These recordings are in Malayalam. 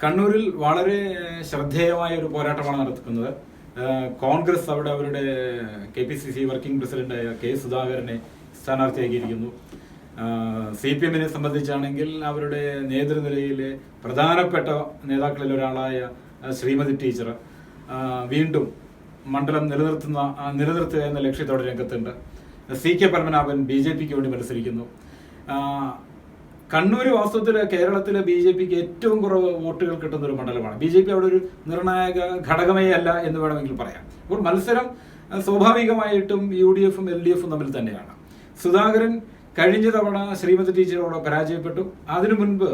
കണ്ണൂരിൽ വളരെ ശ്രദ്ധേയമായ ഒരു പോരാട്ടമാണ് നടത്തുന്നത്. കോൺഗ്രസ് അവിടെ അവരുടെ KPCC വർക്കിംഗ് പ്രസിഡന്റായ K. സുധാകരനെ സ്ഥാനാർത്ഥിയാക്കിയിരിക്കുന്നു. CPM-നെ സംബന്ധിച്ചാണെങ്കിൽ അവരുടെ നേതൃനിരയിലെ പ്രധാനപ്പെട്ട നേതാക്കളിൽ ഒരാളായ ശ്രീമതി ടീച്ചർ വീണ്ടും മണ്ഡലം നിലനിർത്തുക എന്ന ലക്ഷ്യത്തോടെ രംഗത്തുണ്ട്. CK പത്മനാഭൻ BJPക്ക് വേണ്ടി മത്സരിക്കുന്നു. കണ്ണൂർ വാസ്തവത്തിൽ കേരളത്തിലെ BJPക്ക് ഏറ്റവും കുറവ് വോട്ടുകൾ കിട്ടുന്ന ഒരു മണ്ഡലമാണ്. BJP അവിടെ ഒരു നിർണായക ഘടകമേ അല്ല എന്ന് വേണമെങ്കിൽ പറയാം. അപ്പോൾ മത്സരം സ്വാഭാവികമായിട്ടും UDF-ഉം LDF-ഉം തമ്മിൽ തന്നെയാണ്. സുധാകരൻ കഴിഞ്ഞ തവണ ശ്രീമതി ടീച്ചറോട് പരാജയപ്പെട്ടു. അതിനു മുൻപ്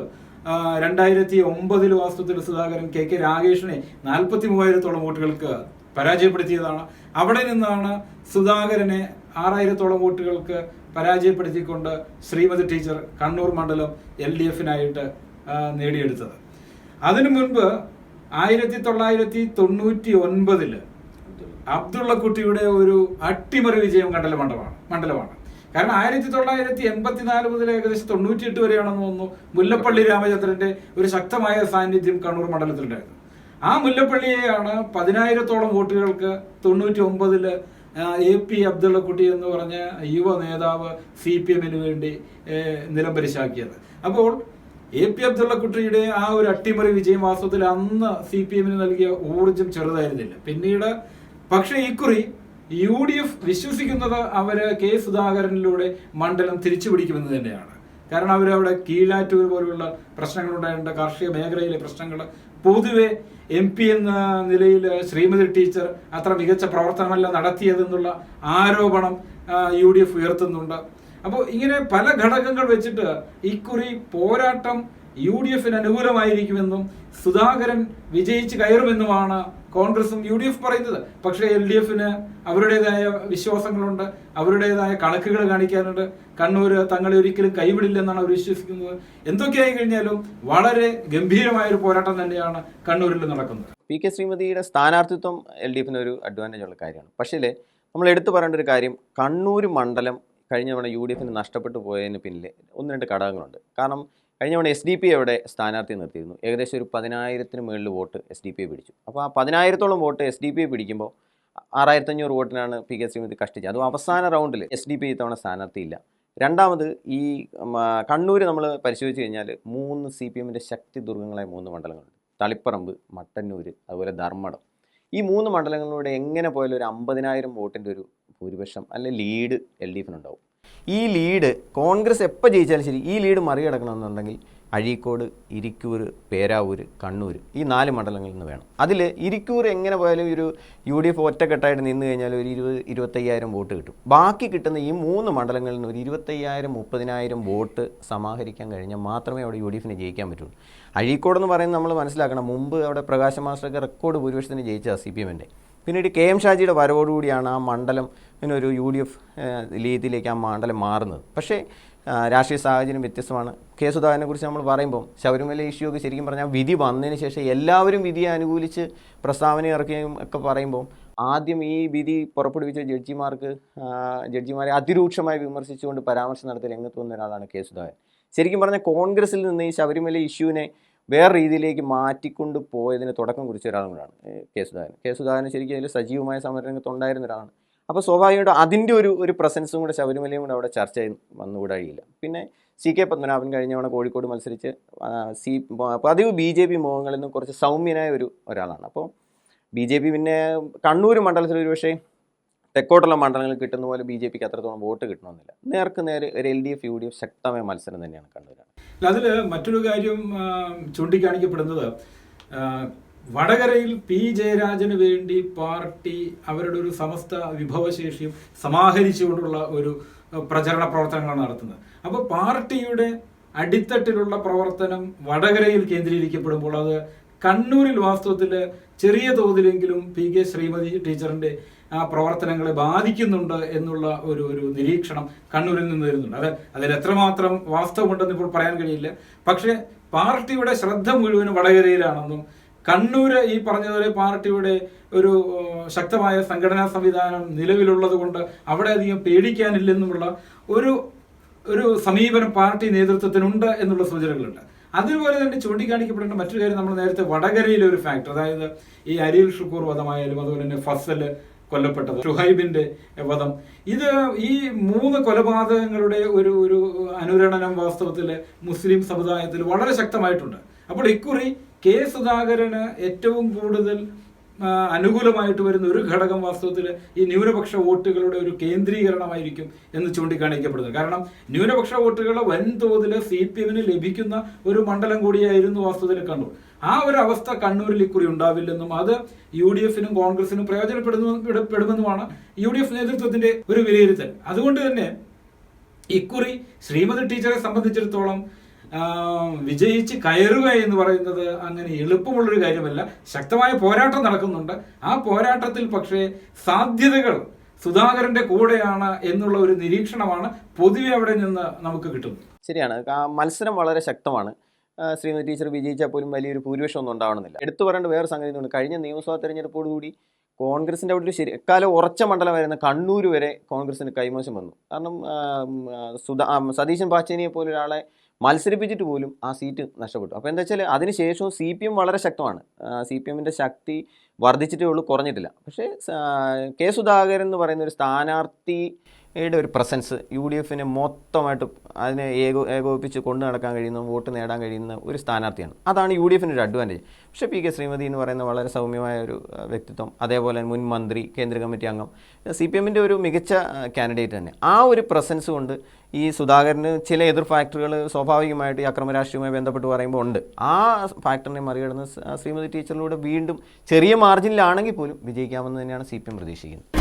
2009 വാസ്തവത്തിൽ സുധാകരൻ KK രാഗേഷിനെ 43,000-ഓളം വോട്ടുകൾക്ക് പരാജയപ്പെടുത്തിയതാണ്. അവിടെ നിന്നാണ് സുധാകരനെ 6,000-ഓളം വോട്ടുകൾക്ക് പരാജയപ്പെടുത്തിക്കൊണ്ട് ശ്രീമതി ടീച്ചർ കണ്ണൂർ മണ്ഡലം LDF-നായിട്ട് നേടിയെടുത്തത്. അതിനു മുൻപ് 1999 അബ്ദുള്ള കുട്ടിയുടെ ഒരു അട്ടിമറി വിജയം കണ്ട മണ്ഡലമാണ്. കാരണം 1984 മുതൽ ഏകദേശം 98 വരെയാണെന്ന് തോന്നുന്നു മുല്ലപ്പള്ളി രാമചന്ദ്രന്റെ ഒരു ശക്തമായ സാന്നിധ്യം കണ്ണൂർ മണ്ഡലത്തിലുണ്ടായിരുന്നു. ആ മുല്ലപ്പള്ളിയെയാണ് 10,000-ഓളം വോട്ടുകൾക്ക് 99 AP അബ്ദുള്ള കുട്ടി എന്ന് പറഞ്ഞ യുവ നേതാവ് CPM-ന് വേണ്ടി നിലംപരിശാക്കിയത്. അപ്പോൾ AP അബ്ദുള്ള കുട്ടിയുടെ ആ ഒരു അട്ടിമറി വിജയം വാസ്തവത്തിൽ അന്ന് CPM-ന് നൽകിയ ഊർജം ചെറുതായിരുന്നില്ല. പിന്നീട് പക്ഷേ ഇക്കുറി UDF വിശ്വസിക്കുന്നത് അവര് K. സുധാകരനിലൂടെ മണ്ഡലം തിരിച്ചു പിടിക്കുമെന്ന് തന്നെയാണ്. കാരണം അവരവിടെ കീഴാറ്റൂർ പോലുള്ള പ്രശ്നങ്ങളുണ്ടായിട്ടുണ്ട്. കാർഷിക മേഖലയിലെ പ്രശ്നങ്ങൾ പൊതുവെ MP എന്ന നിലയിൽ ശ്രീമതി ടീച്ചർ അത്ര മികച്ച പ്രവർത്തനമല്ല നടത്തിയതെന്നുള്ള ആരോപണം UDF ഉയർത്തുന്നുണ്ട്. അപ്പോൾ ഇങ്ങനെ പല ഘടകങ്ങൾ വെച്ചിട്ട് ഇക്കുറി പോരാട്ടം UDF-ന് അനുകൂലമായിരിക്കുമെന്നും സുധാകരൻ വിജയിച്ച് കയറുമെന്നുമാണ് കോൺഗ്രസും UDF പറയുന്നത്. പക്ഷേ LDF-ന് അവരുടേതായ വിശ്വാസങ്ങളുണ്ട്, അവരുടേതായ കണക്കുകൾ കാണിക്കാനുണ്ട്. കണ്ണൂർ തങ്ങളെ ഒരിക്കലും കൈവിടില്ലെന്നാണ് അവർ വിശ്വസിക്കുന്നത്. എന്തൊക്കെയായി കഴിഞ്ഞാലും വളരെ ഗംഭീരമായ ഒരു പോരാട്ടം തന്നെയാണ് കണ്ണൂരിൽ നടക്കുന്നത്. PK ശ്രീമതിയുടെ സ്ഥാനാർത്ഥിത്വം LDF-ന് ഒരു അഡ്വാൻറ്റേജ് ഉള്ള കാര്യമാണ്. പക്ഷേ നമ്മൾ എടുത്തു പറയേണ്ട ഒരു കാര്യം, കണ്ണൂർ മണ്ഡലം കഴിഞ്ഞ തവണ UDF-ന് നഷ്ടപ്പെട്ടു പോയതിന് പിന്നിൽ 1-2 ഘടകങ്ങളുണ്ട്. കാരണം കഴിഞ്ഞ തവണ SDP അവിടെ സ്ഥാനാർത്ഥി നിർത്തിയിരുന്നു. ഏകദേശം ഒരു 10,000-ന് മുകളിൽ വോട്ട് SDP പിടിച്ചു. അപ്പോൾ ആ 10,000-ഓളം വോട്ട് SDP പിടിക്കുമ്പോൾ 6,500 വോട്ടിനാണ് PK ശ്രീമതി കഷ്ടിച്ചത്. അതും അവസാന റൗണ്ടിൽ SDP ഇത്തവണ സ്ഥാനാർത്ഥിയില്ല. രണ്ടാമത് ഈ കണ്ണൂർ നമ്മൾ പരിശോധിച്ച് കഴിഞ്ഞാൽ 3 CPM-ൻ്റെ ശക്തി ദുർഗങ്ങളായ 3 മണ്ഡലങ്ങളുണ്ട്. തളിപ്പറമ്പ്, മട്ടന്നൂർ, അതുപോലെ ധർമ്മടം. ഈ 3 മണ്ഡലങ്ങളിലൂടെ എങ്ങനെ പോയാലും ഒരു 50,000 വോട്ടിൻ്റെ ഒരു ഭൂരിപക്ഷം അല്ലെ ലീഡ് LDF-നുണ്ടാവും. ഈ ലീഡ് കോൺഗ്രസ് എപ്പോൾ ജയിച്ചാലും ശരി, ഈ ലീഡ് മറികടക്കണമെന്നുണ്ടെങ്കിൽ അഴീക്കോട്, ഇരിക്കൂർ, പേരാവൂർ, കണ്ണൂർ ഈ 4 മണ്ഡലങ്ങളിൽ നിന്ന് വേണം. അതിൽ ഇരിക്കൂർ എങ്ങനെ പോയാലും ഒരു UDF ഒറ്റക്കെട്ടായിട്ട് നിന്ന് കഴിഞ്ഞാൽ ഒരു 20-25,000 വോട്ട് കിട്ടും. ബാക്കി കിട്ടുന്ന ഈ 3 മണ്ഡലങ്ങളിൽ നിന്ന് ഒരു 25,000-30,000 വോട്ട് സമാഹരിക്കാൻ കഴിഞ്ഞാൽ മാത്രമേ അവിടെ UDF-ന് ജയിക്കാൻ പറ്റുള്ളൂ. അഴീക്കോടെന്ന് പറയുന്നത് നമ്മൾ മനസ്സിലാക്കണം, മുമ്പ് അവിടെ പ്രകാശ് മാസ്റ്റർക്ക് റെക്കോർഡ് ഭൂരിപക്ഷത്തിന് ജയിച്ച CPM-ൻ്റെ. പിന്നീട് KM ഷാജിയുടെ വരവോടുകൂടിയാണ് ആ മണ്ഡലം ഒരു UDF രീതിയിലേക്ക് ആ മണ്ഡലം മാറുന്നത്. പക്ഷേ രാഷ്ട്രീയ സാഹചര്യം വ്യത്യസ്തമാണ്. K. സുധാകരനെ കുറിച്ച് നമ്മൾ പറയുമ്പോൾ ശബരിമല ഇഷ്യൂ ഒക്കെ ശരിക്കും പറഞ്ഞാൽ വിധി വന്നതിന് ശേഷം എല്ലാവരും വിധിയെ അനുകൂലിച്ച് പ്രസ്താവന ഇറക്കുകയും ഒക്കെ പറയുമ്പോൾ ആദ്യം ഈ വിധി പുറപ്പെടുവിച്ച ജഡ്ജിമാരെ അതിരൂക്ഷമായി വിമർശിച്ചുകൊണ്ട് പരാമർശം നടത്തി രംഗത്ത് വന്ന ഒരാളാണ് K. സുധാകരൻ. ശരിക്കും പറഞ്ഞാൽ കോൺഗ്രസിൽ നിന്ന് ഈ ശബരിമല ഇഷ്യൂവിനെ വേറെ രീതിയിലേക്ക് മാറ്റിക്കൊണ്ട് പോയതിന് തുടക്കം കുറിച്ച ഒരാളും കൂടാണ് K. സുധാകരൻ. K. സുധാകരൻ ശരിക്കും അതിൽ സജീവമായ സമരരംഗത്ത് ഉണ്ടായിരുന്ന ഒരാളാണ്. അപ്പോൾ സ്വാഭാവികമായിട്ടും അതിൻ്റെ ഒരു പ്രസൻസും കൂടെ ശബരിമലയും കൂടെ അവിടെ ചർച്ച വന്നുകൂടായില്ല. പിന്നെ CK പത്മനാഭൻ കഴിഞ്ഞ തവണ കോഴിക്കോട് മത്സരിച്ച് പതിവ് BJP മുഖങ്ങളിൽ നിന്നും കുറച്ച് സൗമ്യനായ ഒരാളാണ്. അപ്പോൾ BJP പിന്നെ കണ്ണൂർ മണ്ഡലത്തിൽ ഒരു പക്ഷേ തെക്കോട്ടുള്ള മണ്ഡലങ്ങളിൽ കിട്ടുന്ന പോലെ BJPക്ക് അത്രത്തോളം വോട്ട് കിട്ടണമെന്നില്ല. നേർക്ക് നേരെ ഒരു LDF UDF ശക്തമായ മത്സരം തന്നെയാണ് കണ്ണൂർ. അതിൽ മറ്റൊരു കാര്യം ചൂണ്ടിക്കാണിക്കപ്പെടുന്നത്, വടകരയിൽ P. ജയരാജന് വേണ്ടി പാർട്ടി അവരുടെ ഒരു സമസ്ത വിഭവശേഷിയും സമാഹരിച്ചുകൊണ്ടുള്ള ഒരു പ്രചരണ പ്രവർത്തനങ്ങളാണ് നടത്തുന്നത്. അപ്പോൾ പാർട്ടിയുടെ അടിത്തട്ടിലുള്ള പ്രവർത്തനം വടകരയിൽ കേന്ദ്രീകരിക്കപ്പെടുമ്പോൾ അത് കണ്ണൂരിൽ വാസ്തവത്തിൽ ചെറിയ തോതിലെങ്കിലും PK ശ്രീമതി ടീച്ചറിന്റെ ആ പ്രവർത്തനങ്ങളെ ബാധിക്കുന്നുണ്ട് എന്നുള്ള ഒരു നിരീക്ഷണം കണ്ണൂരിൽ നിന്ന് വരുന്നുണ്ട്. അതിൽ എത്രമാത്രം വാസ്തവമുണ്ടെന്ന് ഇപ്പോൾ പറയാൻ കഴിയില്ല. പക്ഷേ പാർട്ടിയുടെ ശ്രദ്ധ മുഴുവനും വടകരയിലാണെന്നും കണ്ണൂര് ഈ പറഞ്ഞതുപോലെ പാർട്ടിയുടെ ഒരു ശക്തമായ സംഘടനാ സംവിധാനം നിലവിലുള്ളത് കൊണ്ട് അവിടെ അധികം പേടിക്കാനില്ലെന്നുമുള്ള ഒരു സമീപനം പാർട്ടി നേതൃത്വത്തിനുണ്ട് എന്നുള്ള സൂചനകളുണ്ട്. അതുപോലെ തന്നെ ചൂണ്ടിക്കാണിക്കപ്പെടേണ്ട മറ്റൊരു കാര്യം, നമ്മൾ നേരത്തെ വടകരയിലെ ഒരു ഫാക്ടർ, അതായത് ഈ അരിയിൽ ഷുക്കൂർ വധമായാലും അതുപോലെ തന്നെ ഫസൽ കൊല്ലപ്പെട്ടത്, ഷുഹൈബിന്റെ വധം, ഇത് ഈ 3 കൊലപാതകങ്ങളുടെ ഒരു അനുരണനം വാസ്തവത്തിൽ മുസ്ലിം സമുദായത്തിൽ വളരെ ശക്തമായിട്ടുണ്ട്. അപ്പോൾ ഇക്കുറി കെ സുധാകരന് ഏറ്റവും കൂടുതൽ അനുകൂലമായിട്ട് വരുന്ന ഒരു ഘടകം വാസ്തവത്തിൽ ഈ ന്യൂനപക്ഷ വോട്ടുകളുടെ ഒരു കേന്ദ്രീകരണമായിരിക്കും എന്ന് ചൂണ്ടിക്കാണിക്കപ്പെടുന്നത്. കാരണം ന്യൂനപക്ഷ വോട്ടുകളെ വൻതോതിൽ CPM ലഭിക്കുന്ന ഒരു മണ്ഡലം കൂടിയായിരുന്നു വാസ്തവത്തിൽ കണ്ണൂർ. ആ ഒരു അവസ്ഥ കണ്ണൂരിൽ ഇക്കുറി ഉണ്ടാവില്ലെന്നും അത് UDF കോൺഗ്രസിനും പ്രയോജനപ്പെടുമെന്നുമാണ് UDF നേതൃത്വത്തിന്റെ ഒരു വിലയിരുത്തൽ. അതുകൊണ്ട് തന്നെ ഇക്കുറി ശ്രീമതി ടീച്ചറെ സംബന്ധിച്ചിടത്തോളം വിജയിച്ച് കയറുക എന്ന് പറയുന്നത് അങ്ങനെ എളുപ്പമുള്ളൊരു കാര്യമല്ല. ശക്തമായ പോരാട്ടം നടക്കുന്നുണ്ട്. ആ പോരാട്ടത്തിൽ പക്ഷേ സാധ്യതകൾ സുധാകരന്റെ കൂടെയാണ് എന്നുള്ള ഒരു നിരീക്ഷണമാണ് പൊതുവെ അവിടെ നിന്ന് നമുക്ക് കിട്ടുന്നത്. ശരിയാണ്, മത്സരം വളരെ ശക്തമാണ്. ശ്രീമതി ടീച്ചർ വിജയിച്ചാൽ പോലും വലിയൊരു ഭൂരിപക്ഷം ഒന്നും ഉണ്ടാവണമെന്നില്ല. എടുത്തു പറയേണ്ട വേറെ സംഗതി, കഴിഞ്ഞ നിയമസഭാ തെരഞ്ഞെടുപ്പോടുകൂടി കോൺഗ്രസിൻ്റെ അവിടെ ഒരു എക്കാലം ഉറച്ച മണ്ഡലമായിരുന്ന കണ്ണൂർ വരെ കോൺഗ്രസിന് കൈമോശം വന്നു. കാരണം സതീശൻ പാച്ചേനിയെ പോലെ ഒരാളെ മത്സരിപ്പിച്ചിട്ട് പോലും ആ സീറ്റ് നഷ്ടപ്പെട്ടു. അപ്പോൾ എന്താ വെച്ചാൽ അതിനുശേഷവും CPM വളരെ ശക്തമാണ്. CPMൻ്റെ ശക്തി വർദ്ധിച്ചിട്ടേ ഉള്ളൂ, കുറഞ്ഞിട്ടില്ല. പക്ഷേ കെ സുധാകരൻ എന്ന് പറയുന്ന ഒരു സ്ഥാനാർത്ഥിയുടെ ഒരു പ്രസൻസ് UDF മൊത്തമായിട്ട് അതിനെ ഏകോപിപ്പിച്ച് കൊണ്ടു നടക്കാൻ കഴിയുന്ന, വോട്ട് നേടാൻ കഴിയുന്ന ഒരു സ്ഥാനാർത്ഥിയാണ്. അതാണ് UDF ഒരു അഡ്വാൻറ്റേജ്. പക്ഷേ PK ശ്രീമതി എന്ന് പറയുന്ന വളരെ സൗമ്യമായ ഒരു വ്യക്തിത്വം, അതേപോലെ മുൻ മന്ത്രി, കേന്ദ്ര കമ്മിറ്റി അംഗം, CPMൻ്റെ ഒരു മികച്ച കാൻഡിഡേറ്റ് തന്നെ. ആ ഒരു പ്രസൻസ് കൊണ്ട് ഈ സുധാകരന് ചില എതിർ ഫാക്ടറുകൾ സ്വാഭാവികമായിട്ട് ഈ അക്രമ രാഷ്ട്രീയവുമായി ബന്ധപ്പെട്ട് പറയുമ്പോൾ ഉണ്ട്. ആ ഫാക്ടറിനെ മറികടന്ന് ശ്രീമതി ടീച്ചറിലൂടെ വീണ്ടും ചെറിയ മാർജിനിലാണെങ്കിൽ പോലും വിജയിക്കാമെന്ന് തന്നെയാണ് CPM പ്രതീക്ഷിക്കുന്നത്.